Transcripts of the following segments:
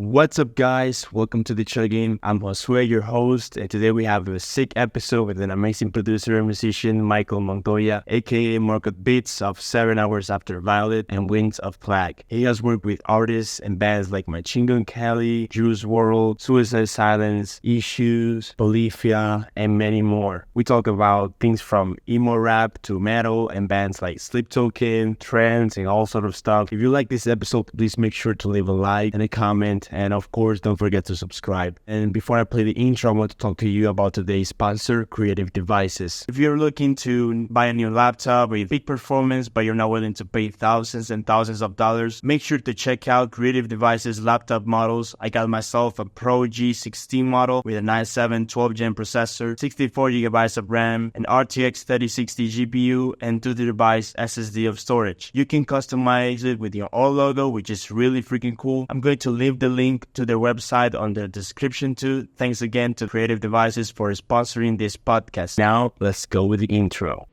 What's up, guys? Welcome to the Chuggin. I'm Josue, your host, and today we have a sick episode with an amazing producer and musician, Michael Montoya, aka Morgoth Beatz of 7 Hours After Violet and Wings of Plague. He has worked with artists and bands like Machine Kelly, Juice WRLD, Suicide Silence, Issues, Polyphia, and many more. We talk about things from emo rap to metal and bands like Sleep Token, trends, and all sort of stuff. If you like this episode, please make sure to leave a like and a comment. And of course, don't forget to subscribe. And before I play the intro, I want to talk to you about today's sponsor, Kreative Devices. If you're looking to buy a new laptop with big performance, but you're not willing to pay thousands and thousands of dollars, make sure to check out Kreative Devices laptop models. I got myself a Pro G16 model with a i7 12th-gen processor, 64 gigabytes of RAM, an RTX 3060 GPU, and 2 terabytes SSD of storage. You can customize it with your own logo, which is really freaking cool. I'm going to leave the link to their website on the description too. Thanks again to Kreative Devices for sponsoring this podcast. Now, let's go with the intro.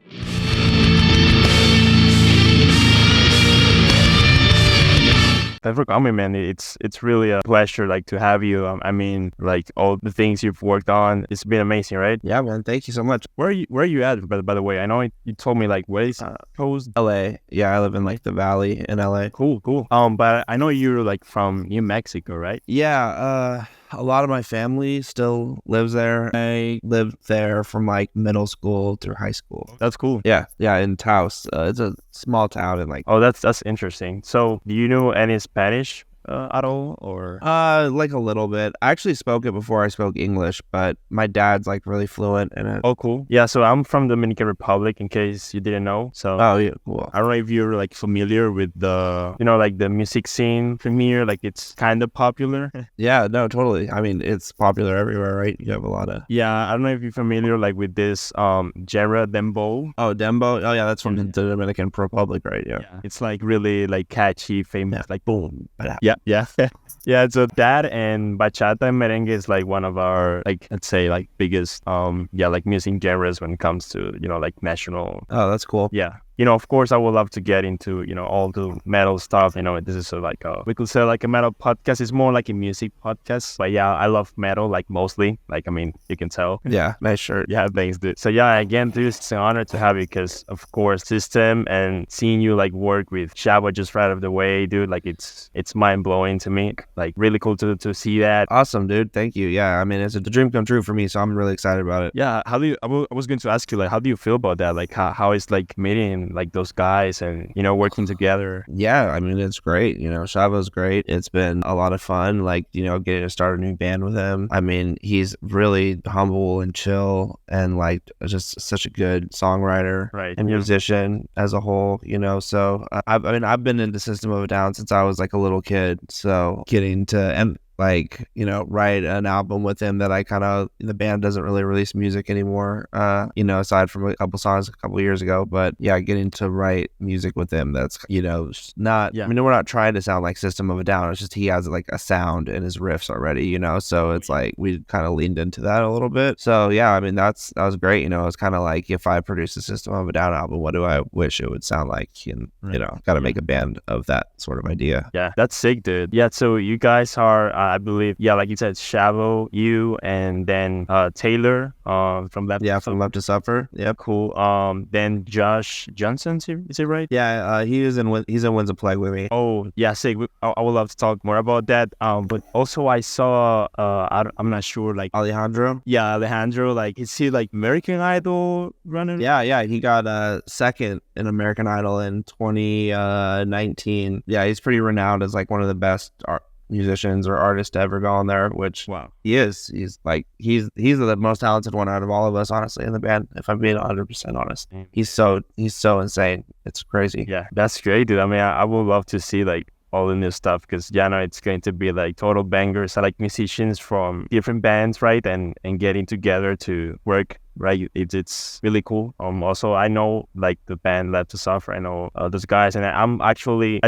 Thanks for coming, man. It's really a pleasure to have you. All the things you've worked on, it's been amazing, right? Yeah, man. Thank you so much. Where are you at, by the way? I know you told me where is Coast? LA. Yeah, I live in the valley in LA. Cool. But I know you're from New Mexico, right? Yeah, a lot of my family still lives there. I lived there from middle school through high school. That's cool. Yeah, in Taos. It's a small town in Oh, that's interesting. So, do you know any Spanish at all, or? A little bit. I actually spoke it before I spoke English, but my dad's really fluent in it. Oh, cool. Yeah, so I'm from Dominican Republic, in case you didn't know. So. Oh, yeah, cool. I don't know if you're familiar with the, the music scene Premiere. It's kind of popular. Yeah, no, totally. I mean, it's popular everywhere, right? You have a lot of. Yeah, I don't know if you're familiar with this genre Dembow. Oh, Dembow. Oh, yeah, that's from the Dominican Republic, right? Yeah. It's really catchy, famous, boom. Yeah. Yeah, so that and bachata and merengue is one of our let's say biggest music genres when it comes to national. Oh, that's cool. Yeah. Of course, I would love to get into, all the metal stuff. This is we could say a metal podcast. It's more like a music podcast. But yeah, I love metal, mostly. You can tell. Yeah, nice shirt. Yeah, thanks, dude. So yeah, again, dude, it's an honor to have you because, of course, System and seeing you work with Shavo just right of the way, dude. It's mind-blowing to me. Really cool to see that. Awesome, dude. Thank you. Yeah, I mean, it's a dream come true for me, so I'm really excited about it. Yeah, I was going to ask you, how do you feel about that? How is meeting those guys and working together? Yeah, I mean, it's great. Shavo's great. It's been a lot of fun getting to start a new band with him. I mean, he's really humble and chill and just such a good songwriter, right, and musician as a whole. So I've been into System of a Down since I was a little kid, so getting to write an album with him that the band doesn't really release music anymore, aside from a couple songs a couple years ago. But yeah, getting to write music with him that's, not, I mean, we're not trying to sound like System of a Down. It's just he has a sound in his riffs already, so it's we kind of leaned into that a little bit. So yeah, I mean, that was great. It's kind of if I produce a System of a Down album, what do I wish it would sound like? And, got to make a band of that sort of idea. Yeah, that's sick, dude. Yeah, so you guys are, I believe, like you said, Shavo, you, and then Taylor from Left. Yeah, from Left to Suffer. Yep, cool. Then Josh Johnson, is it right? Yeah, he's in Winds of Plague with me. Oh, yeah, sick. I would love to talk more about that. But also I saw, I'm not sure, Alejandro. Yeah, Alejandro. Is he American Idol runner? Yeah, he got second in American Idol in 2019. Yeah, he's pretty renowned as one of the best musicians or artists to ever go on there, which wow, he is. He's the most talented one out of all of us, honestly, in the band, if I'm being 100% honest. He's so insane. It's crazy. Yeah, that's great, dude. I mean, I would love to see all the new stuff because it's going to be total bangers. I like musicians from different bands, right, and getting together to work right? It's really cool. Also I know like the band Left to Suffer. I know those guys, and I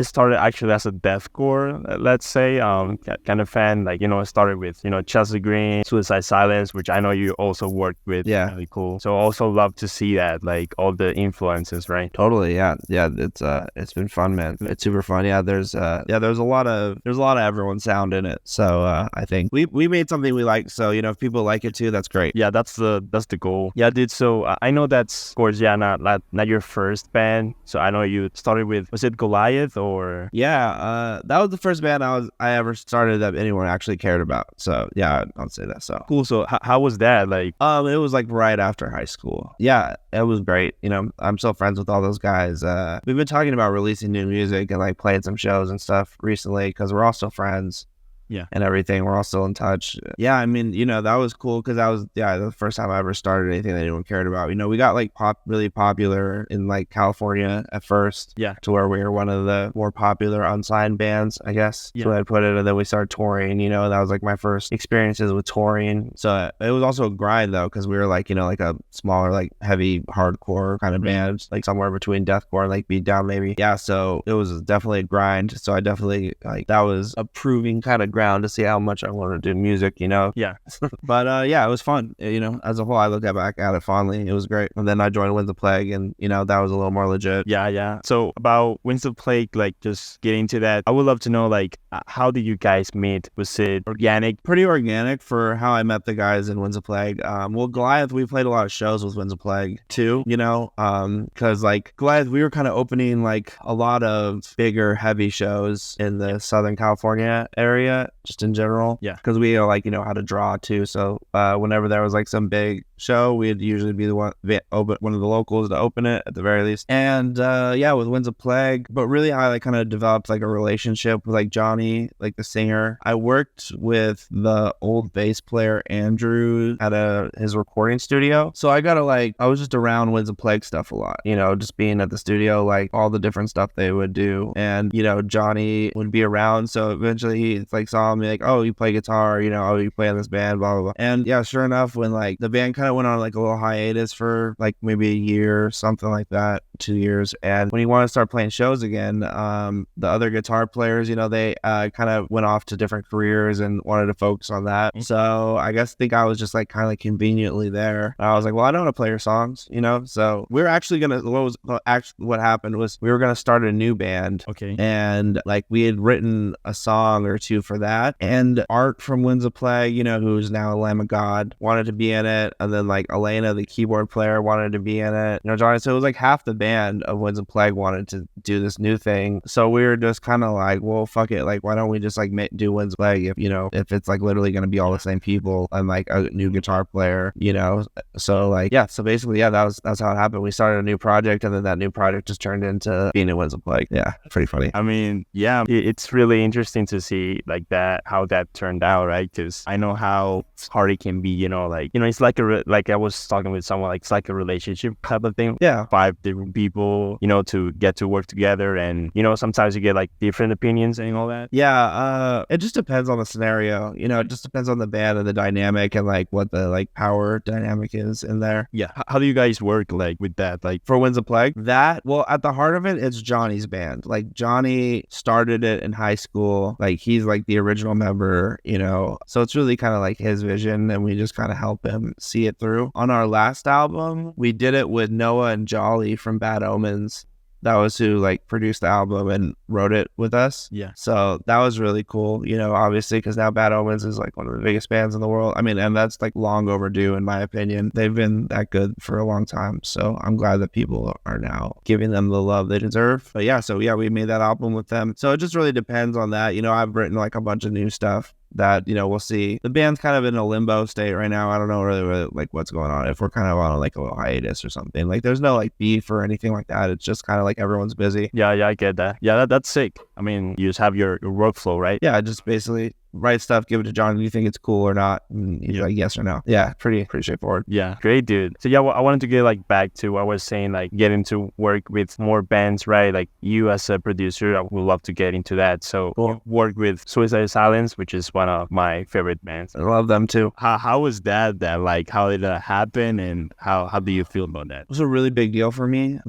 started actually as a deathcore, let's say, kind of fan. Like, I started with Chelsea Green, Suicide Silence, which I know you also worked with. Yeah. Really cool. So also love to see that, like all the influences, right? Totally. Yeah. It's been fun, man. It's super fun. Yeah. There's a lot of everyone's sound in it. So I think we made something we like. So if people like it too, that's great. Yeah, that's the goal. Yeah, dude. So I know that's, of course, yeah, not your first band. So I know you started with, was it Goliath or? Yeah, that was the first band I ever started that anyone actually cared about. So yeah, I'll say that. So cool. So how was that? Like, it was like right after high school. Yeah, it was great. I'm still friends with all those guys. We've been talking about releasing new music and like playing some shows and stuff recently because we're all still friends. Yeah. And everything. We're all still in touch. Yeah, I mean, that was cool because that was, the first time I ever started anything that anyone cared about. We got like really popular in like California at first. Yeah. To where we were one of the more popular unsigned bands, I guess. Yeah. So I'd put it, and then we started touring, that was like my first experiences with touring. So it was also a grind though, because we were like, like a smaller, like heavy hardcore kind of band, like somewhere between deathcore and like beatdown maybe. Yeah, so it was definitely a grind. So I definitely like, that was a proving kind of ground to see how much I wanted to do music, Yeah. But yeah, it was fun. As a whole, I look back at it fondly. It was great. And then I joined Winds of Plague, and that was a little more legit. Yeah. So about Winds of Plague, like just getting to that, I would love to know, like, how did you guys meet? Was it organic? Pretty organic for how I met the guys in Winds of Plague. Well, Goliath, we played a lot of shows with Winds of Plague too, because like Goliath, we were kind of opening like a lot of bigger, heavy shows in the Southern California area, just in general. Yeah. Because we how to draw too. So whenever there was like some big show, we'd usually be one of the locals to open it at the very least. And yeah, with Winds of Plague, but really I like kind of developed like a relationship with like Johnny, like the singer. I worked with the old bass player Andrew at his recording studio. So I was just around Winds of Plague stuff a lot, just being at the studio, like all the different stuff they would do. And Johnny would be around, so eventually he like saw me like, oh, you play guitar, oh, you play in this band, blah blah blah. And yeah, sure enough, when like the band kind of went on like a little hiatus for like maybe a year or something like that, 2 years, and when he wanted to start playing shows again, the other guitar players, they kind of went off to different careers and wanted to focus on that. So I think I was just like kind of like conveniently there. I was like, well, I know how to play your songs, so we're actually gonna, what happened was we were gonna start a new band. Okay. And like we had written a song or two for that, and Art from Winds of Plague, who's now a Lamb of God, wanted to be in it, and then like Elena, the keyboard player, wanted to be in it. Johnny, so it was like half the band of Winds of Plague wanted to do this new thing. So we were just kind of like, well, fuck it, like why don't we just like do Winds of Plague if it's like literally gonna be all the same people and like a new guitar player, So like yeah, so basically yeah, that's how it happened. We started a new project, and then that new project just turned into being in Winds of Plague. Yeah, pretty funny. I mean, yeah, it's really interesting to see like that, how that turned out, right? Because I know how hard it can be, it's like like I was talking with someone, like it's like a relationship type of thing. Yeah. 5 different people, to get to work together, and sometimes you get like different opinions and all that. Yeah, it just depends on the scenario. It just depends on the band and the dynamic and like what the like power dynamic is in there. Yeah. How do you guys work like with that? Like for Winds of Plague? Well, at the heart of it, it's Johnny's band. Like Johnny started it in high school. Like he's like the original member, so it's really kind of like his vision, and we just kind of help him see it through. On our last album, we did it with Noah and Jolly from Bad Omens. That was who like produced the album and wrote it with us. Yeah. So that was really cool, obviously, because now Bad Omens is like one of the biggest bands in the world. I mean, and that's like long overdue in my opinion. They've been that good for a long time. So I'm glad that people are now giving them the love they deserve. But yeah, so yeah, we made that album with them. So it just really depends on that. I've written like a bunch of new stuff that we'll see. The band's kind of in a limbo state right now. I don't know really like what's going on, if we're kind of on like a little hiatus or something. Like there's no like beef or anything like that. It's just kind of like everyone's busy. Yeah, I get that. Yeah, that's sick. I mean, you just have your workflow, right? Yeah, just basically write stuff, give it to John. Do you think it's cool or not? And he's like, yes or no. Yeah, pretty straightforward. Yeah, great, dude. So yeah, well, I wanted to get like back to what I was saying, like getting to work with more bands, right? Like you as a producer, I would love to get into that. So you work with Suicide Silence, which is one of my favorite bands. I love them too. How was that? Like, how did that happen, and how do you feel about that? It was a really big deal for me.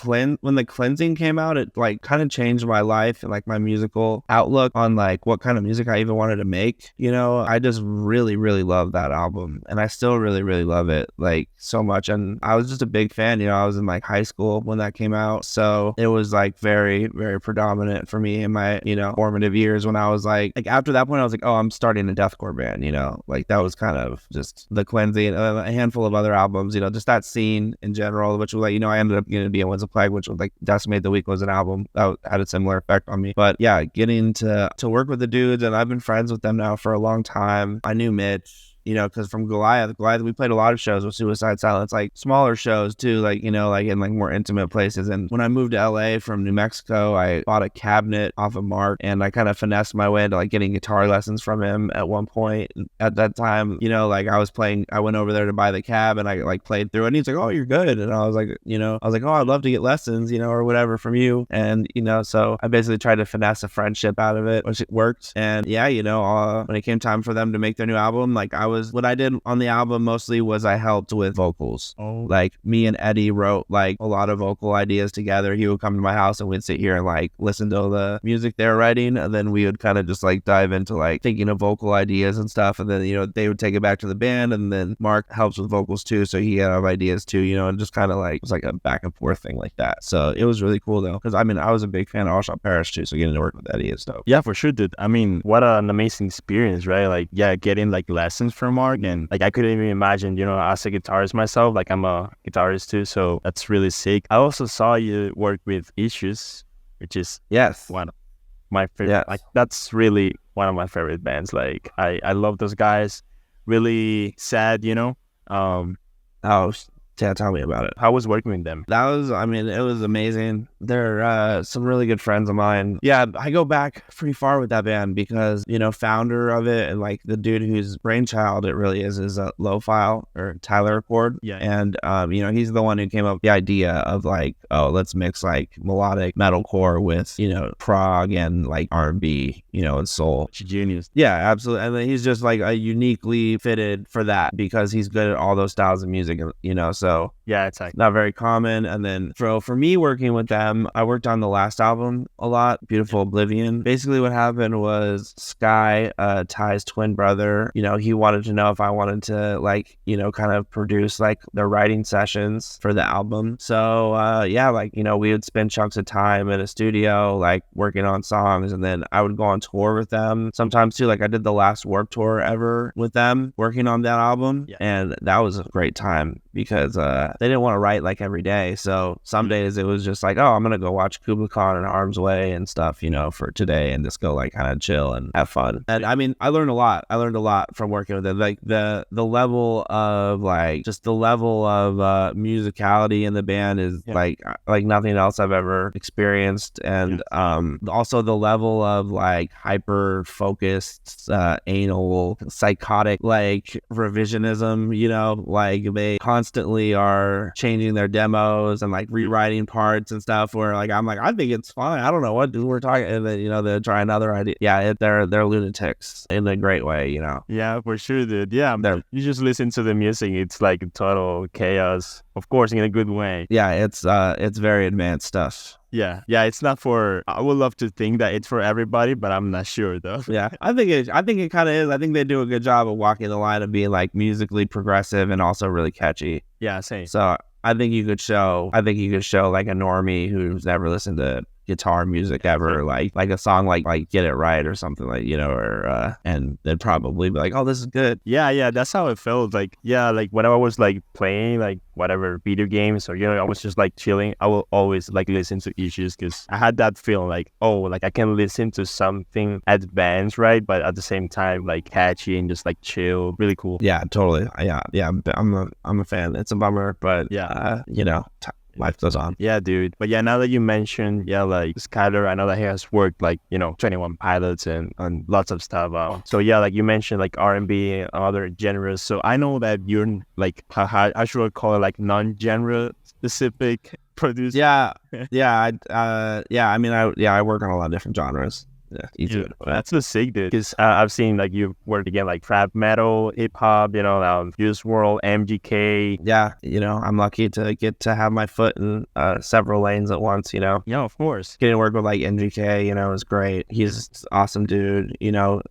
When the Cleansing came out, it like kind of changed my life and like my musical outlook on like what kind of music I even wanted to make. You know, I just really, really love that album, and I still really, really love it like so much. And I was just a big fan. You know, I was in like high school when that came out, so it was like very, very predominant for me in my, you know, formative years. When I was like after that point, I was like, oh, I'm starting a deathcore band. You know, like that was kind of just the Cleansing, a handful of other albums. You know, just that scene in general, which was like, you know, I ended up getting to be in Winds of Plague, which was like Decimate the Weak was an album that had a similar effect on me. But yeah, getting to work with the dudes, and I've been friends with them now for a long time. I knew Mitch, you know, because from Goliath, we played a lot of shows with Suicide Silence, like smaller shows too, like, you know, like in like more intimate places. And when I moved to LA from New Mexico, I bought a cabinet off of Mark, and I kind of finessed my way into like getting guitar lessons from him at one point. At that time, you know, like I went over there to buy the cab, and I like played through it, and he's like, oh, you're good. And I was like, oh, I'd love to get lessons, you know, or whatever from you. And, you know, so I basically tried to finesse a friendship out of it, which it worked. And yeah, you know, when it came time for them to make their new album, like what I did on the album mostly was I helped with vocals. Like me and Eddie wrote like a lot of vocal ideas together. He would come to my house, and we'd sit here and like listen to the music they're writing, and then we would kind of just like dive into like thinking of vocal ideas and stuff. And then, you know, they would take it back to the band, and then Mark helps with vocals too, so he had ideas too, you know, and just kind of like it was like a back and forth thing like that. So it was really cool though, because I mean I was a big fan of All Shot Parish too, so getting to work with Eddie and stuff. Yeah, for sure, dude. I mean, what an amazing experience, right? Like, yeah, getting like lessons from Mark. And like I couldn't even imagine, you know, as a guitarist myself, like I'm a guitarist too, so that's really sick. I also saw you work with Issues, which is one of my favorite. Like that's really one of my favorite bands. Like I love those guys. Really sad, you know. Tell me about it. How was working with them? It was amazing. They're some really good friends of mine. Yeah, I go back pretty far with that band because, you know, founder of it and like the dude whose brainchild it really is Low File or Tyler Accord. Yeah. And, you know, he's the one who came up with the idea of like, oh, let's mix like melodic metalcore with, you know, prog and like R&B, you know, and soul. Genius. Yeah, absolutely. And then he's just like a uniquely fitted for that because he's good at all those styles of music, you know, so yeah, it's like not very common. And then for me working with them, I worked on the last album a lot, Beautiful Oblivion. Basically what happened was Sky, Ty's twin brother, you know, he wanted to know if I wanted to like, you know, kind of produce like the writing sessions for the album. So yeah, like, you know, we would spend chunks of time in a studio like working on songs, and then I would go on tour with them sometimes too. Like I did the last Warped Tour ever with them working on that album. Yeah. And that was a great time because they didn't want to write like every day. So some days it was just like, oh, I'm going to go watch Kubla Khan and Harm's Way and stuff, you know, for today, and just go like kind of chill and have fun. And I mean, I learned a lot. From working with them. Like the level of like, just the level of musicality in the band is like nothing else I've ever experienced. And also the level of like hyper focused, anal, psychotic, like revisionism, you know, like they constantly are changing their demos and like rewriting parts and stuff where like I'm like, I think it's fine, I don't know what we're talking, and then, you know, they'll try another idea. They're lunatics in a great way, you know. Yeah, for sure, dude. Yeah, you just listen to the music, it's like total chaos, of course, in a good way. Yeah, it's very advanced stuff. Yeah, it's not for, I would love to think that it's for everybody, but I'm not sure though. Yeah, I think it kind of is. I think they do a good job of walking the line of being like musically progressive and also really catchy. Yeah, same. So I think you could show like a normie who's never listened to guitar music ever, like a song like Get It Right or something, like, you know, or and they'd probably be like, oh, this is good. Yeah, that's how it felt. Like, yeah, like when I was like playing like whatever video games, or, you know, I was just like chilling, I will always like listen to Issues because I had that feeling like, oh, like I can listen to something advanced, right, but at the same time like catchy and just like chill, really cool. Yeah, totally. Yeah, I'm a fan. It's a bummer, but yeah, you know, life goes on. Yeah, dude. But yeah, now that you mentioned, yeah, like Skyler, I know that he has worked like, 21 Pilots and lots of stuff. So yeah, like you mentioned, like R&B and other genres. So I know that you're like, how should I call it, like non-genre specific producer? I work on a lot of different genres. Yeah, easy way to put it. That's the sick, dude. Because I've seen like you've worked again like rap, metal, hip hop, Juice WRLD, MGK. Yeah, I'm lucky to get to have my foot in several lanes at once. Yeah, of course. Getting to work with like MGK, is great. He's an awesome dude.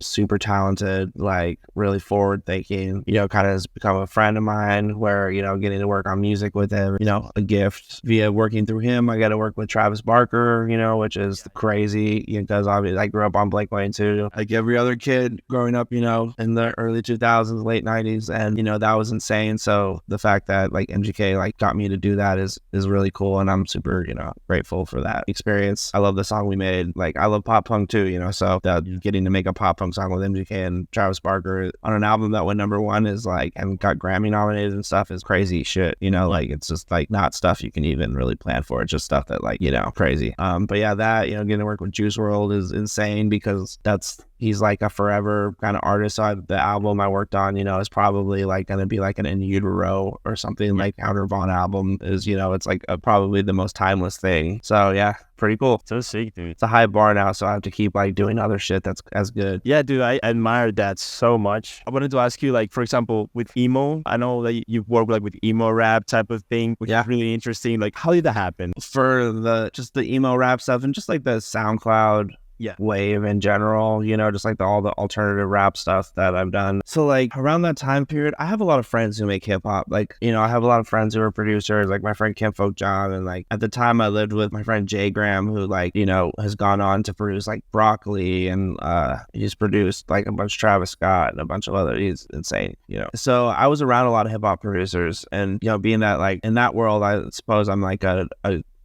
Super talented, like really forward thinking. Kind of has become a friend of mine. Where getting to work on music with him, a gift. Via working through him, I got to work with Travis Barker, which is crazy. Because obviously I grew up on Blink-182, like every other kid growing up, in the early 2000s, late 90s, and that was insane. So the fact that like MGK like got me to do that is really cool, and I'm super grateful for that experience. I love the song we made. Like I love pop punk too, so that getting to make a pop punk song with MGK and Travis Barker on an album that went #1 is like, and got Grammy nominated and stuff, is crazy shit. Like it's just like not stuff you can even really plan for. It's just stuff that like crazy. But yeah, that getting to work with Juice WRLD is insane, because he's like a forever kind of artist. So the album I worked on, is probably like going to be like an In Utero or something. Like Counter Vaughn album is, it's like probably the most timeless thing. So yeah, pretty cool. So sick, dude. It's a high bar now, so I have to keep like doing other shit that's as good. Yeah, dude, I admire that so much. I wanted to ask you, like, for example, with emo, I know that you've worked like with emo rap type of thing, which is really interesting. Like, how did that happen? For the emo rap stuff and just like the SoundCloud wave in general, just like all the alternative rap stuff that I've done. So like around that time period, I have a lot of friends who make hip hop. Like, I have a lot of friends who are producers, like my friend Kim Folk John, and like at the time I lived with my friend Jay Graham, who like, has gone on to produce like Broccoli, and he's produced like a bunch of Travis Scott and a bunch of other, he's insane, So I was around a lot of hip hop producers, and being that like in that world, I suppose I'm like a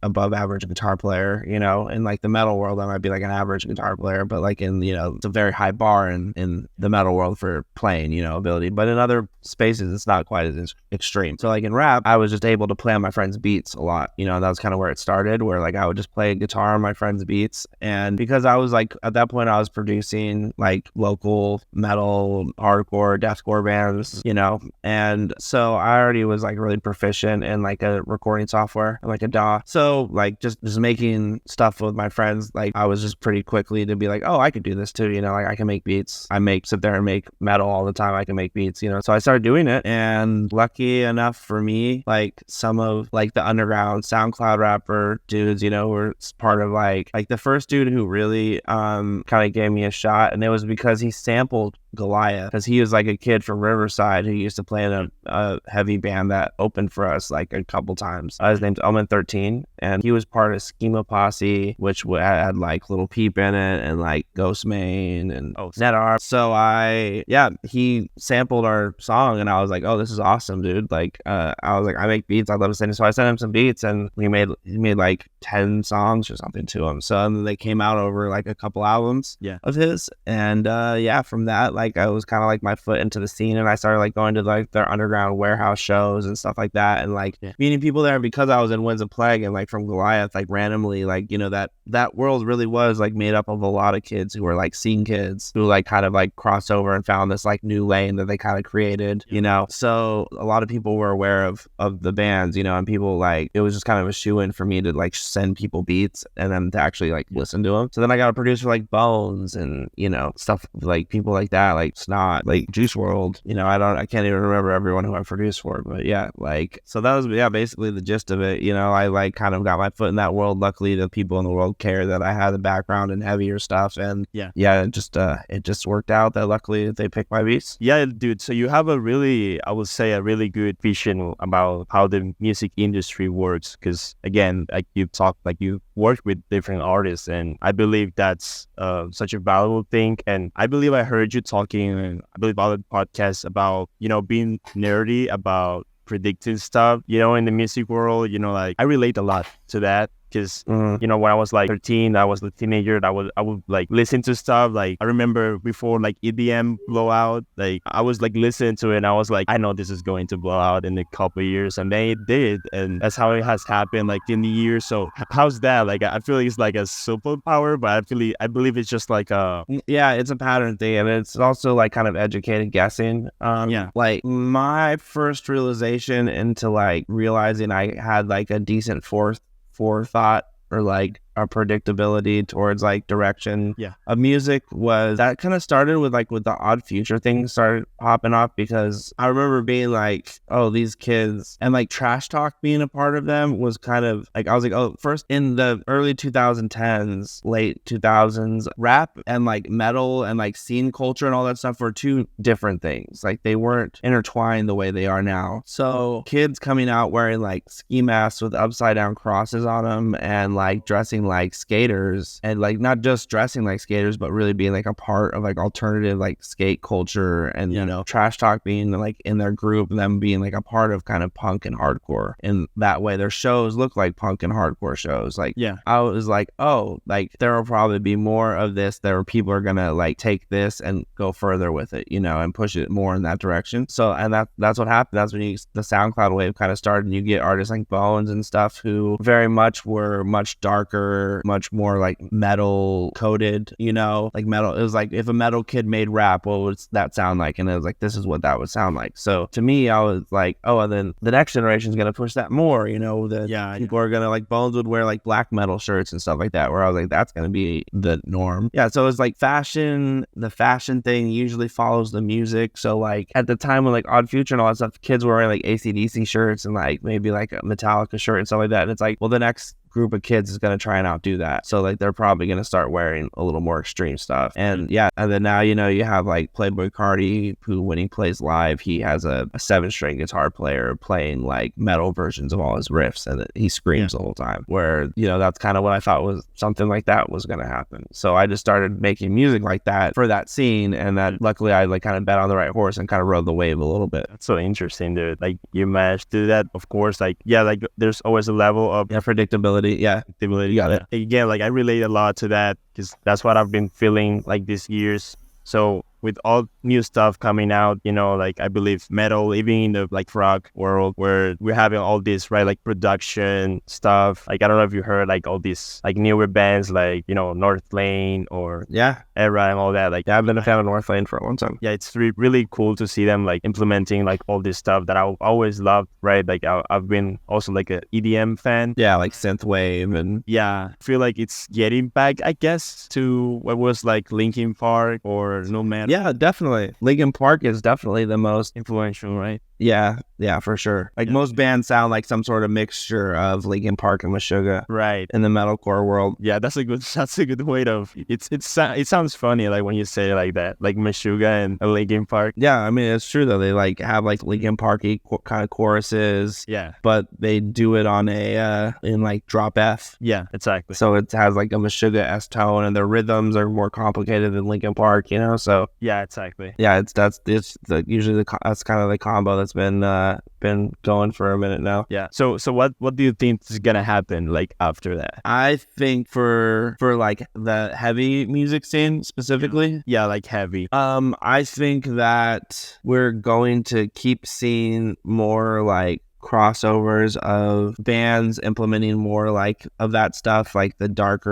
above average guitar player, in like the metal world I might be like an average guitar player, but like in it's a very high bar in the metal world for playing ability, but in other spaces it's not quite as extreme. So like in rap, I was just able to play on my friends' beats a lot, and that was kind of where it started, where like I would just play guitar on my friends' beats. And because I was like at that point I was producing like local metal, hardcore, deathcore bands, and so I already was like really proficient in like a recording software, like a DAW. So like just making stuff with my friends, like I was just pretty quickly to be like, oh, I could do this too, like I can make beats. Sit there and make metal all the time. I can make beats, so I started doing it. And lucky enough for me, like some of like the underground SoundCloud rapper dudes, were part of like the first dude who really kind of gave me a shot, and it was because he sampled Goliath, because he was like a kid from Riverside who used to play in a heavy band that opened for us like a couple times. His name's Omen 13, and he was part of Schema Posse, which had like Little Peep in it, and like Ghost Main and Netarp. So he sampled our song, and I was like, oh, this is awesome, dude. Like I was like, I make beats, I'd love to send it. So I sent him some beats, and he made like 10 songs or something to him. So and they came out over like a couple albums of his, and from that, like I was kind of like my foot into the scene, and I started like going to like their underground warehouse shows and stuff like that, and like meeting people there. And because I was in Winds of Plague and like from Goliath, like randomly, like that world really was like made up of a lot of kids who were like scene kids who like kind of like crossed over and found this like new lane that they kind of created, so a lot of people were aware of the bands, and people like, it was just kind of a shoe-in for me to like send people beats and then to actually like listen to them. So then I got a producer like Bones and stuff like people like that, like Snot, like Juice WRLD, I can't even remember everyone who I produced for, but so that was basically the gist of it. I like kind of got my foot in that world. Luckily the people in the world care that I had a background in heavier stuff, and it just worked out that luckily they picked my beats. Yeah, dude, so you have a really good vision about how the music industry works, because again, like you've talked, like you worked with different artists, and I believe that's such a valuable thing. And I believe I heard you talking, I believe other podcasts about being nerdy about predicting stuff in the music world. Like I relate a lot to that, because you know, when I was like 13, I was a teenager. I would like listen to stuff. Like I remember before like EDM blow out, like I was like listening to it and I was like, I know this is going to blow out in a couple of years, and then it did, and that's how it has happened like in the years. So how's that? Like I feel like it's like a superpower, but I believe it's just like a it's a pattern thing, and it's also like kind of educated guessing. Like my first realization into like realizing I had like a decent forethought or like a predictability towards like direction of music was that kind of started with the Odd Future thing started popping up, because I remember being like, oh, these kids, and like trash talk being a part of them was kind of like, I was like, oh, first in the early 2010s, late 2000s, rap and like metal and like scene culture and all that stuff were two different things. Like they weren't intertwined the way they are now. So kids coming out wearing like ski masks with upside down crosses on them and like dressing like skaters, and like not just dressing like skaters but really being like a part of like alternative like skate culture, and you know, trash talk being like in their group, them being like a part of kind of punk and hardcore, and that way their shows look like punk and hardcore shows. Like I was like, oh, like there will probably be more of this, there are people are gonna like take this and go further with it, you know, and push it more in that direction. So and that's what happened. That's when the SoundCloud wave kind of started, and you get artists like Bones and stuff who very much were much darker, much more like metal coded, you know, like metal. It was like if a metal kid made rap, what would that sound like? And it was like, this is what that would sound like. So to me, I was like, oh, and then the next generation is going to push that more, you know, people are going to like, Bones would wear like black metal shirts and stuff like that, where I was like, that's going to be the norm. So it's like fashion, the fashion thing usually follows the music. So like at the time when like Odd Future and all that stuff, kids were wearing like AC/DC shirts and like maybe like a Metallica shirt and stuff like that. And it's like, well, the next group of kids is going to try and outdo that, so like they're probably going to start wearing a little more extreme stuff. And and then now, you know, you have like Playboy Cardi, who when he plays live, he has a 7-string guitar player playing like metal versions of all his riffs, and he screams the whole time, where, you know, that's kind of what I thought was something like that was going to happen. So I just started making music like that for that scene, and that luckily I like kind of bet on the right horse and kind of rode the wave a little bit. That's so interesting, dude. Like you managed to do that. Of course, like like there's always a level of predictability. You got it. Again, like I relate a lot to that, because that's what I've been feeling like these years. So with all new stuff coming out, you know, like I believe metal, even in the like rock world, where we're having all this, right, like production stuff. Like I don't know if you heard like all these like newer bands, like, you know, North Lane or Era and all that. Like I've been a fan of North Lane for a long time. It's really cool to see them like implementing like all this stuff that I always loved, right? Like I've been also like a EDM fan. Like synthwave, and I feel like it's getting back, I guess, to what was like Linkin Park or No Man. Yeah, definitely. Linkin Park is definitely the most influential, right? Yeah, for sure. Like most bands sound like some sort of mixture of Linkin Park and Meshuggah, right? In the metalcore world. That's a good way to. It sounds funny, like when you say it like that, like Meshuggah and Linkin Park. Yeah, I mean it's true though. They like have like Linkin Parky kind of choruses. But they do it on a in like drop F. Yeah, exactly. So it has like a Meshuggah-esque tone, and their rhythms are more complicated than Linkin Park, you know. So exactly. That's usually that's kind of the combo that's been going for a minute now. So what do you think is gonna happen like after that? I think for like the heavy music scene specifically, like heavy, I think that we're going to keep seeing more like crossovers of bands implementing more like of that stuff, like the dark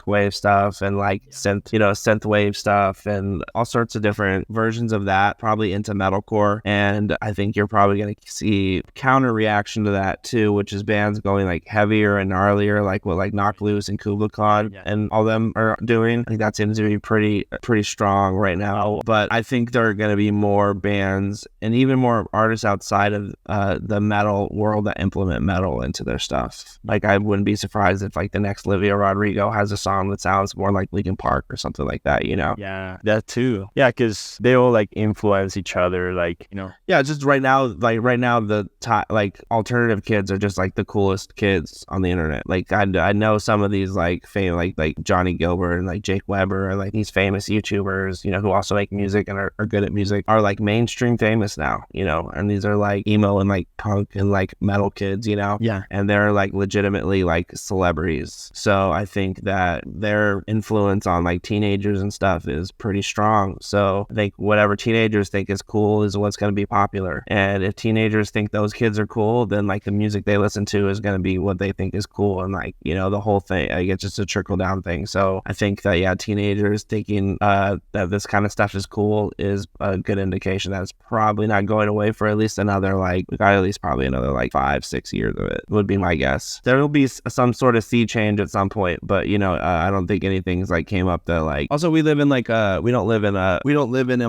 wave stuff, and like synth wave stuff, and all sorts of different versions of that, probably into metalcore. And I think you're probably going to see counter reaction to that too, which is bands going like heavier and gnarlier, like what like Knock Loose and Kubla Khan and all them are doing. I think that seems to be pretty strong right now. But I think there are going to be more bands and even more artists outside of the metal world that implement metal into their stuff. Like I wouldn't be surprised if like the next Olivia Rodrigo has a song that sounds more like Linkin Park or something like that, you know? That too. Because they all like influence each other, like, you know. Just right now the like alternative kids are just like the coolest kids on the internet. Like I know some of these like famous like Johnny Gilbert and like Jake Weber and like these famous YouTubers, you know, who also make music and are good at music, are like mainstream famous now, you know, and these are like emo and like punk and like metal kids, you know? Yeah. And they're like legitimately like celebrities. So I think that their influence on like teenagers and stuff is pretty strong. So I think whatever teenagers think is cool is what's going to be popular. And if teenagers think those kids are cool, then like the music they listen to is going to be what they think is cool. And like, you know, the whole thing, like, it's just a trickle down thing. So I think that, yeah, teenagers thinking that this kind of stuff is cool is a good indication that it's probably not going away for at least another, like, we got at least probably another like 5-6 years of it, would be my guess. There will be some sort of sea change at some point, but you know, I don't think anything's like came up that like, also we live in like we don't live in a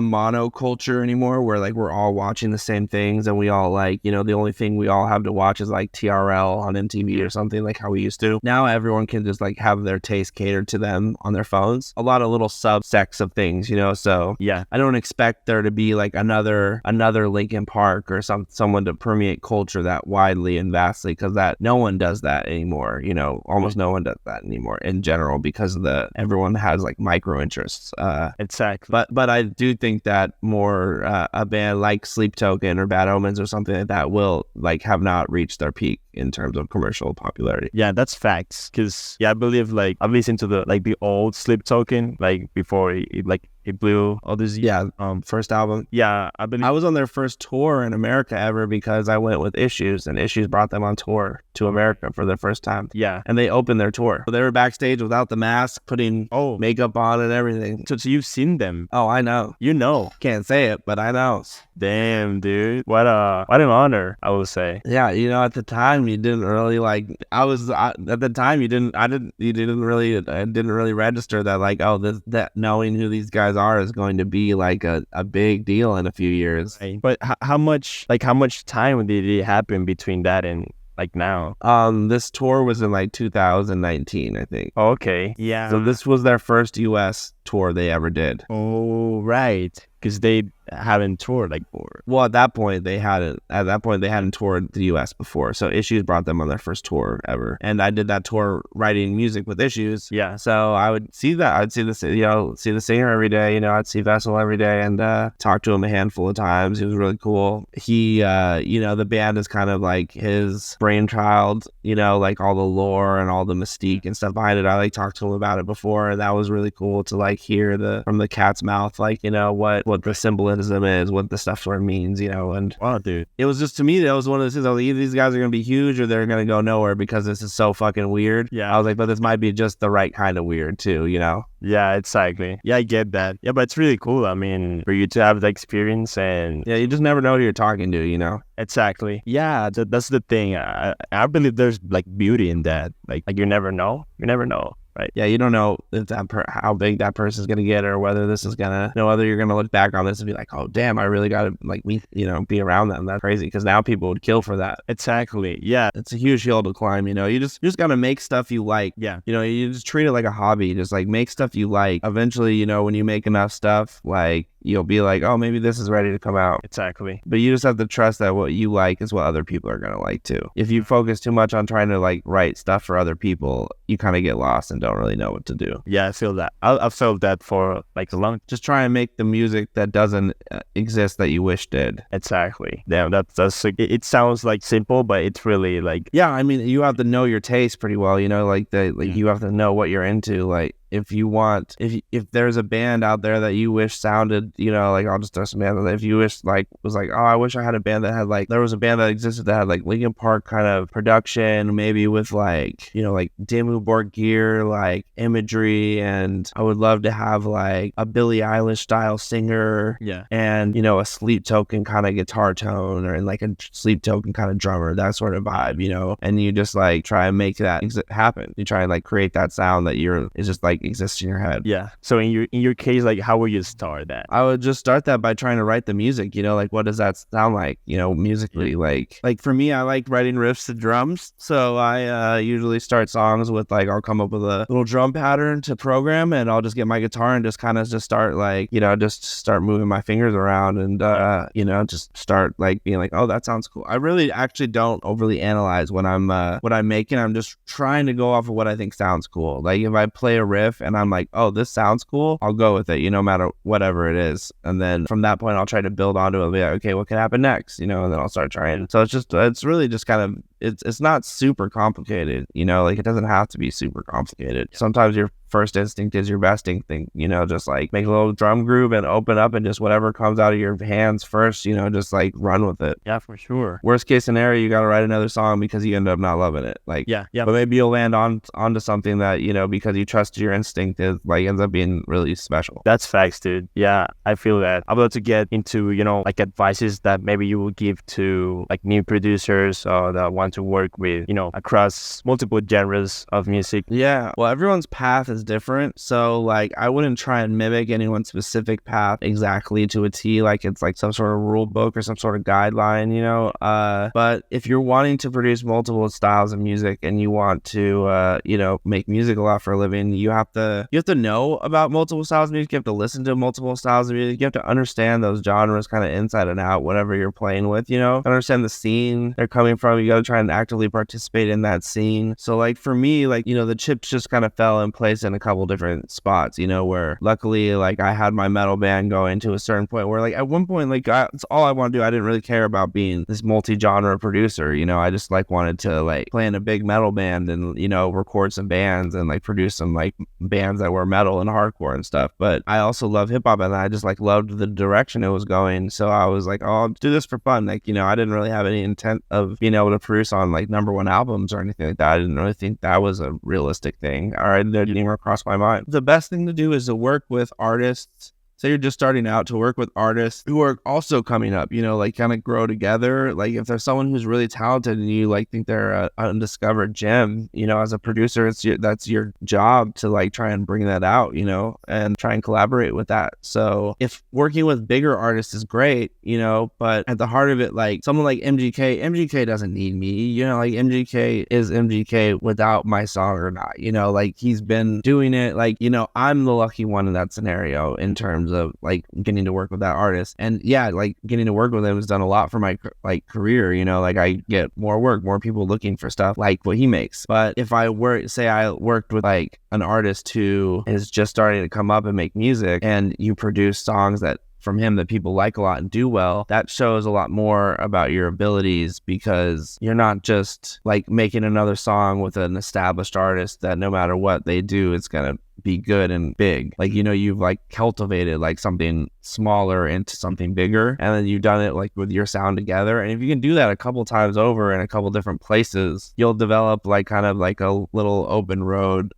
monoculture anymore where like we're all watching the same things and we all like, you know, the only thing we all have to watch is like TRL on MTV or something like how we used to. Now everyone can just like have their taste catered to them on their phones. A lot of little subsects of things, you know. So yeah, I don't expect there to be like another Linkin Park or someone to permeate culture that widely and vastly, because that no one does that anymore. You know, almost no one does that anymore in general because everyone has like micro interests. Exactly. But I do think that more a band like Sleep Token or Bad Omens or something like that will like have not reached their peak in terms of commercial popularity. Yeah, that's facts. Because I believe like I've listened to the old Sleep Token like before it blew all this. Yeah, first album. Yeah, I believe I was on their first tour in America ever because I went with Issues, and Issues brought them on tour to America for their first time. Yeah, and they opened their tour. So they were backstage without the mask, putting makeup on and everything. So you've seen them? Oh, I know. You know, can't say it, but I know. Damn, dude, what an honor, I would say. Yeah, you know, at the time you didn't really like. At the time you didn't really register that like, oh, that knowing who these guys are is going to be like a big deal in a few years. Right. But how much time did it happen between that and like now? This tour was in like 2019, I think. Oh, okay. Yeah. So this was their first US tour they ever did. Oh, right. Because they haven't toured like before. Well, at that point they hadn't toured the US before. So Issues brought them on their first tour ever. And I did that tour writing music with Issues. Yeah. So I would see that. I'd see the singer every day, you know, I'd see Vessel every day and talk to him a handful of times. He was really cool. He you know, the band is kind of like his brainchild, you know, like all the lore and all the mystique and stuff behind it. I like talked to him about it before, and that was really cool to like hear from the cat's mouth, like, you know, what the symbolism is, what the stuff sort of means, you know. And wow, dude, it was just, to me, that was one of those things. I was like, either these guys are gonna be huge or they're gonna go nowhere because this is so fucking weird. Yeah. I was like, but this might be just the right kind of weird too, you know. Yeah, exactly. Yeah, I get that. Yeah, but it's really cool. I mean, for you to have the experience, and yeah, you just never know who you're talking to, you know. Exactly. Yeah, that's the thing. I believe there's like beauty in that. Like you never know. You never know. Right. Yeah, you don't know if how big that person's gonna get, or whether this is gonna, you know, whether you're gonna look back on this and be like, oh damn, I really gotta like be around them. That's crazy, because now people would kill for that. Exactly. Yeah, it's a huge hill to climb. You know, you just gotta make stuff you like. Yeah. You know, you just treat it like a hobby. Just like make stuff you like. Eventually, you know, when you make enough stuff, like you'll be like, oh, maybe this is ready to come out. Exactly. But you just have to trust that what you like is what other people are gonna like too. If you focus too much on trying to like write stuff for other people, you kind of get lost and don't really know what to do. Yeah, I feel that. I've felt that for like a long. Just try and make the music that doesn't exist that you wish did. Exactly. Damn, that's it sounds like simple, but it's really like, yeah. I mean, you have to know your taste pretty well. You know, like you have to know what you're into. Like, if you want, if there's a band out there that you wish sounded, you know, like, I'll just throw some bands. If you wish, like, was like, oh, I wish I had a band that had like, there was a band that existed that had like Linkin Park kind of production, maybe with like, you know, like Dimmu Borgir, like imagery, and I would love to have like a Billie Eilish style singer, yeah, and, you know, a Sleep Token kind of guitar tone, or like a Sleep Token kind of drummer, that sort of vibe, you know. And you just like try and make that happen. You try and like create that sound that is just like exists in your head. Yeah. So in your case, like, how would you start that? I would just start that by trying to write the music, you know, like, what does that sound like, you know, musically? Like for me, I like writing riffs to drums, so I usually start songs with like, I'll come up with a little drum pattern to program, and I'll just get my guitar and just kind of just start like, you know, just start moving my fingers around, and you know, just start like being like, oh, that sounds cool. I really actually don't overly analyze when I'm making. I'm just trying to go off of what I think sounds cool. Like, if I play a riff riff and I'm like, oh, this sounds cool, I'll go with it, no matter whatever it is. And then from that point, I'll try to build onto it and be like, okay, what can happen next? And then I'll start trying. So it's really just kind of, it's not super complicated, like it doesn't have to be super complicated. Sometimes your first instinct is your best instinct, just like make a little drum groove and open up and just whatever comes out of your hands first, just like run with it. Yeah, for sure. Worst case scenario, you got to write another song because you end up not loving it. Yeah. But maybe you'll land onto something that, because you trust your instinct is like ends up being really special. That's facts, dude. Yeah, I feel that. I'm about to get into, like advices that maybe you will give to like new producers that want to work with, across multiple genres of music. Yeah. Well, everyone's path is different. So like I wouldn't try and mimic anyone's specific path exactly to a T, like it's like some sort of rule book or some sort of guideline, but if you're wanting to produce multiple styles of music and you want to make music a lot for a living, you have to know about multiple styles of music. You have to listen to multiple styles of music. You have to understand those genres kind of inside and out, whatever you're playing with, understand the scene they're coming from. You got to try and actively participate in that scene. So like for me, like the chips just kind of fell in place in a couple different spots, where luckily like I had my metal band going to a certain point where like at one point like that's all I want to do. I didn't really care about being this multi-genre producer, I just like wanted to like play in a big metal band and record some bands and like produce some like bands that were metal and hardcore and stuff. But I also love hip-hop and I just like loved the direction it was going. So I was like, oh, I'll do this for fun. Like I didn't really have any intent of being able to produce on like #1 albums or anything like that. I didn't really think that was a realistic thing, or it didn't even cross my mind. The best thing to do is to work with artists. Say you're just starting out, to work with artists who are also coming up, like kind of grow together. Like if there's someone who's really talented and you like think they're an undiscovered gem, as a producer, that's your job to like try and bring that out, and try and collaborate with that. So if working with bigger artists is great, but at the heart of it, like someone like MGK doesn't need me, like MGK is MGK without my song or not, like he's been doing it. Like, I'm the lucky one in that scenario in terms of like getting to work with that artist. And yeah, like getting to work with him has done a lot for my like career, like I get more work, more people looking for stuff like what he makes. But if I worked with like an artist who is just starting to come up and make music, and you produce songs that from him that people like a lot and do well, that shows a lot more about your abilities, because you're not just like making another song with an established artist that no matter what they do, it's gonna be good and big. Like, you've like cultivated like something smaller into something bigger, and then you've done it like with your sound together. And if you can do that a couple times over in a couple different places, you'll develop like kind of like a little open road,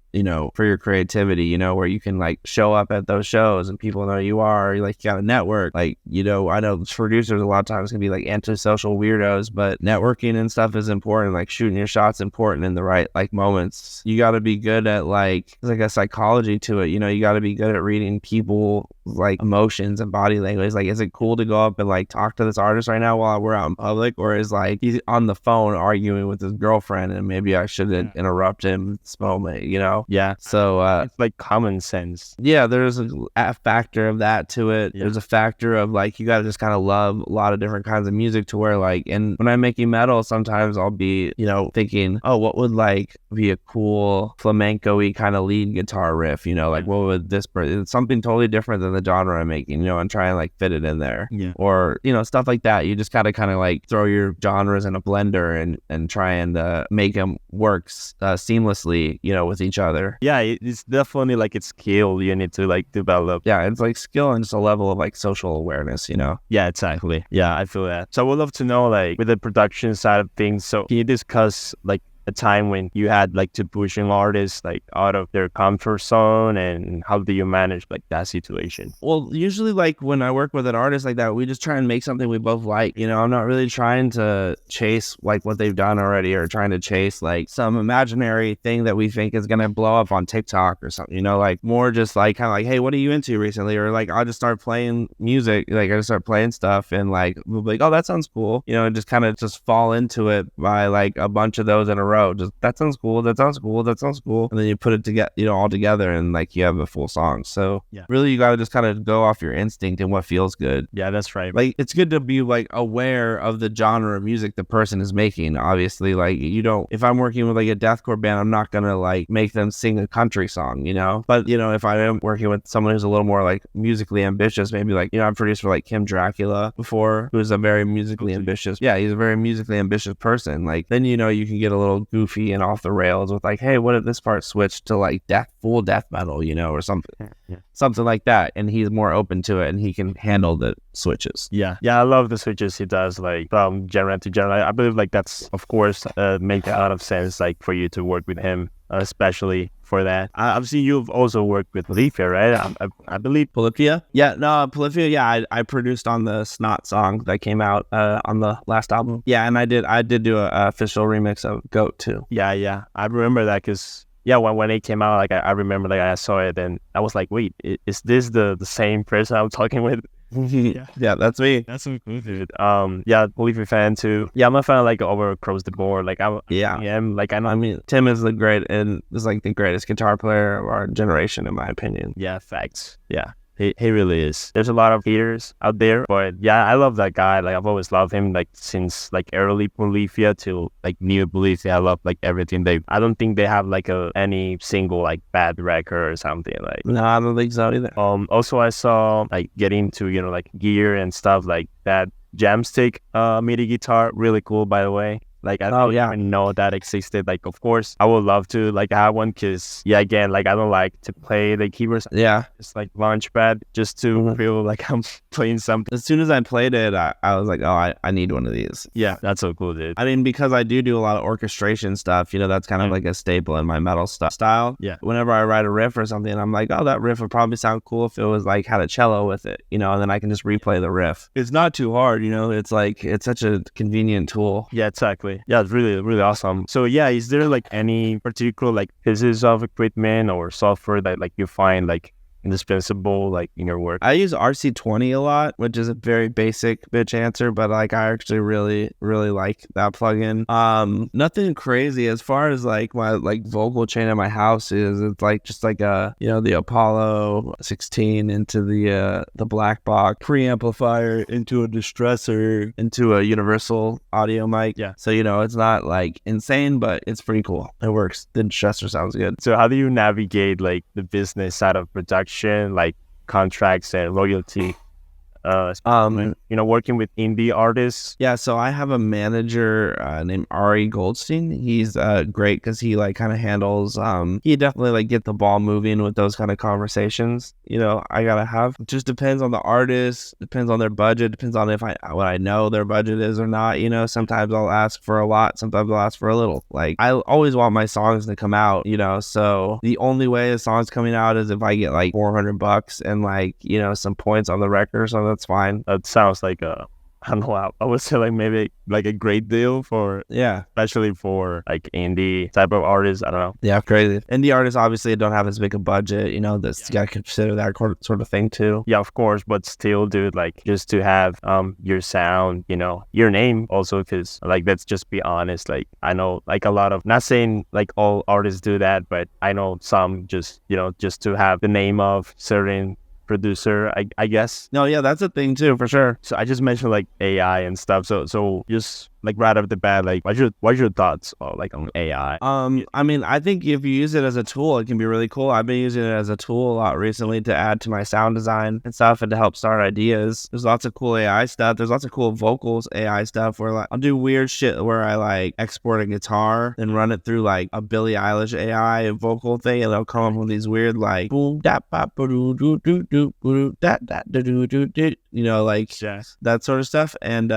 for your creativity, where you can like show up at those shows and people know you are, you got a network. Like, I know producers a lot of times can be like antisocial weirdos, but networking and stuff is important. Like shooting your shots important in the right like moments. You got to be good at like a psychology to it. You got to be good at reading people like emotions and body language. Like, is it cool to go up and like talk to this artist right now while we're out in public, or is like he's on the phone arguing with his girlfriend and maybe I shouldn't interrupt him this moment, Yeah. So it's like common sense. Yeah, there's a factor of that to it. Yeah. There's a factor of like you gotta just kind of love a lot of different kinds of music, to where like, and when I'm making metal, sometimes I'll be thinking, oh, what would like be a cool flamenco-y kind of lead guitar riff, like what would this it's something totally different than the genre I'm making, and try and like fit it in there. Yeah. Or stuff like that. You just gotta kind of like throw your genres in a blender and try and make them work seamlessly with each other. Yeah, it's definitely like a skill you need to like develop. Yeah, it's like skill and just a level of like social awareness, Yeah, exactly. Yeah, I feel that. So I would love to know, like, with the production side of things, so can you discuss like a time when you had like to push an artist like out of their comfort zone, and how do you manage like that situation? Well, usually like when I work with an artist like that, we just try and make something we both like. I'm not really trying to chase like what they've done already, or trying to chase like some imaginary thing that we think is gonna blow up on TikTok or something, like more just like kind of like, hey, what are you into recently? Or like I'll just start playing music, like I just start playing stuff, and like we'll be like, oh, that sounds cool, and just kind of just fall into it by like a bunch of those in a row. Just that sounds cool. That sounds cool. That sounds cool. And then you put it together, all together, and like you have a full song. So really, you got to just kind of go off your instinct and what feels good. Yeah, that's right. Like it's good to be like aware of the genre of music the person is making. Obviously, like you don't. If I'm working with like a deathcore band, I'm not gonna like make them sing a country song, But if I am working with someone who's a little more like musically ambitious, maybe like I've produced for like Kim Dracula before, who's a very musically ambitious. Yeah, he's a very musically ambitious person. Like then you can get a little goofy and off the rails with like, hey, what if this part switched to like full death metal, or something, something like that, and he's more open to it and he can handle the switches. Yeah, I love the switches he does, like from genre to genre. I believe like that's of course make a lot of sense, like for you to work with him, especially for that. I've seen you've also worked with Polyphia, right? I believe Polyphia. Yeah, no, Polyphia. Yeah, I produced on the Snot song that came out on the last album. Yeah, and I did do a official remix of Goat too. Yeah, I remember that because when it came out, like I remember like I saw it and I was like, wait, is this the same person I'm talking with? Yeah, that's me. That's so cool, dude. Polyphia fan too. Yeah, I'm a fan like over across the board. Like I am like I mean Tim is the greatest guitar player of our generation, in my opinion. Yeah, facts. Yeah. He really is. There's a lot of haters out there, but yeah, I love that guy. Like I've always loved him, like since like early Polyphia to like new Polyphia. I love like everything I don't think they have like any single like bad record or something like. No, I don't think so either. Also I saw like getting to like gear and stuff like that. Jamstick MIDI guitar, really cool by the way. Like I don't even know that existed. Like of course I would love to like have one because again like I don't like to play the keyboards. Yeah, it's like Launchpad just to feel like I'm playing something. As soon as I played it, I was like, oh, I need one of these. Yeah, that's so cool, dude. I mean, because I do a lot of orchestration stuff. That's kind of like a staple in my metal style. Yeah. Whenever I write a riff or something, I'm like, oh, that riff would probably sound cool if it was like had a cello with it, and then I can just replay the riff. It's not too hard, It's like it's such a convenient tool. Yeah, exactly. Yeah, it's really, really awesome. So is there like any particular like pieces of equipment or software that like you find like indispensable like in your work? I use RC20 a lot, which is a very basic bitch answer, but like I actually really like that plugin. Nothing crazy as far as like my like vocal chain in my house is. It's like just like the Apollo 16 into the black box preamplifier into a distressor into a universal audio mic. Yeah. So it's not like insane, but it's pretty cool. It works. The distressor sounds good. So how do you navigate like the business side of production, like contracts and royalty working with indie artists? Yeah, so I have a manager named Ari Goldstein. He's great because he like kind of handles he definitely like get the ball moving with those kind of conversations. I gotta have. It just depends on the artist, depends on their budget, depends on what I know their budget is or not. Sometimes I'll ask for a lot, sometimes I'll ask for a little. Like I always want my songs to come out, so the only way a song's coming out is if I get like $400 and like some points on the record, so that's fine. That sounds like I don't know, I would say like maybe like a great deal for, especially for like indie type of artists. I don't know. Yeah, crazy. Indie artists obviously don't have as big a budget, you gotta consider that sort of thing too. Yeah, of course, but still, dude, like just to have your sound, your name also, because like let's just be honest, like I know like a lot of, not saying like all artists do that, but I know some just to have the name of certain producer, I guess. No, yeah, that's a thing too, for sure. So I just mentioned like AI and stuff. So just like right off the bat, like what's your thoughts like on AI? I mean, I think if you use it as a tool, it can be really cool. I've been using it as a tool a lot recently to add to my sound design and stuff and to help start ideas. There's lots of cool AI stuff. There's lots of cool vocals AI stuff where like I'll do weird shit where I like export a guitar and run it through like a Billie Eilish AI vocal thing, and they'll come up with these weird like boom da ba ba doo doo doo doo doo da da da doo doo doo, like that sort of stuff. And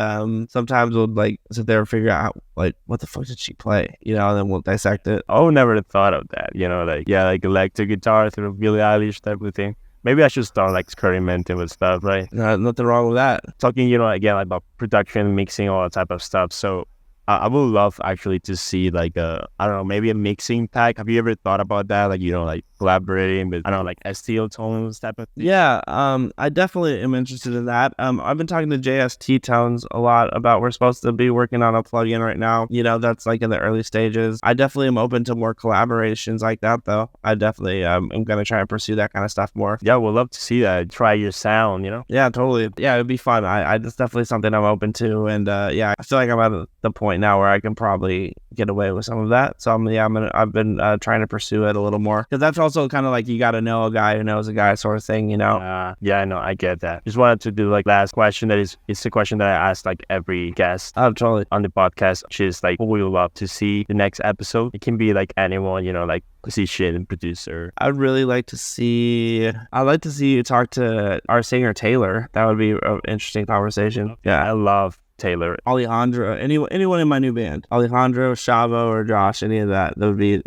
sometimes we'll like sit there and figure out like what the fuck did she play, and then we'll dissect it. Oh, never thought of that, like electric guitar through Billie Eilish type of thing. Maybe I should start like experimenting with stuff, right? Nothing wrong with that. Talking, again, like about production, mixing, all that type of stuff. So I would love actually to see like I don't know, maybe a mixing pack. Have you ever thought about that? Like, like collaborating with, I don't know, like STO tones type of thing? Yeah, I definitely am interested in that. I've been talking to JST Tones a lot about we're supposed to be working on a plugin right now. That's like in the early stages. I definitely am open to more collaborations like that, though. I definitely am going to try and pursue that kind of stuff more. Yeah, we'd love to see that. Try your sound, Yeah, totally. Yeah, it'd be fun. It's definitely something I'm open to, and yeah, I feel like I'm at the point now where I can probably get away with some of that. So I've been trying to pursue it a little more, because that's also kind of like you got to know a guy who knows a guy sort of thing, yeah, I know, I get that. Just wanted to do like last question. It's the question that I ask like every guest totally on the podcast, which is like, who would you love to see the next episode? It can be like anyone, like musician, producer. I'd like to see you talk to our singer Taylor. That would be an interesting conversation. Yeah, I love Taylor. Alejandro, anyone in my new band, Alejandro, Shavo, or Josh, any of that would be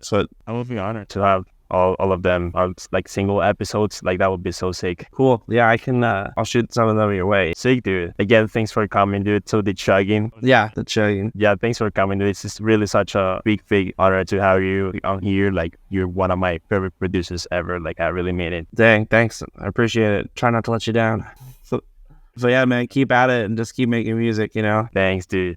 so I would be honored to have all of them on like single episodes. Like, that would be so sick. Cool. Yeah, I can I'll shoot some of them your way. Sick, dude. Again, thanks for coming, dude. So the Chuggin. Yeah, the Chuggin. Yeah, thanks for coming, dude. It's just really such a big honor to have you on here. Like, you're one of my favorite producers ever. Like, I really mean it. Dang, thanks. I appreciate it. Try not to let you down. So yeah, man, keep at it and just keep making music, Thanks, dude.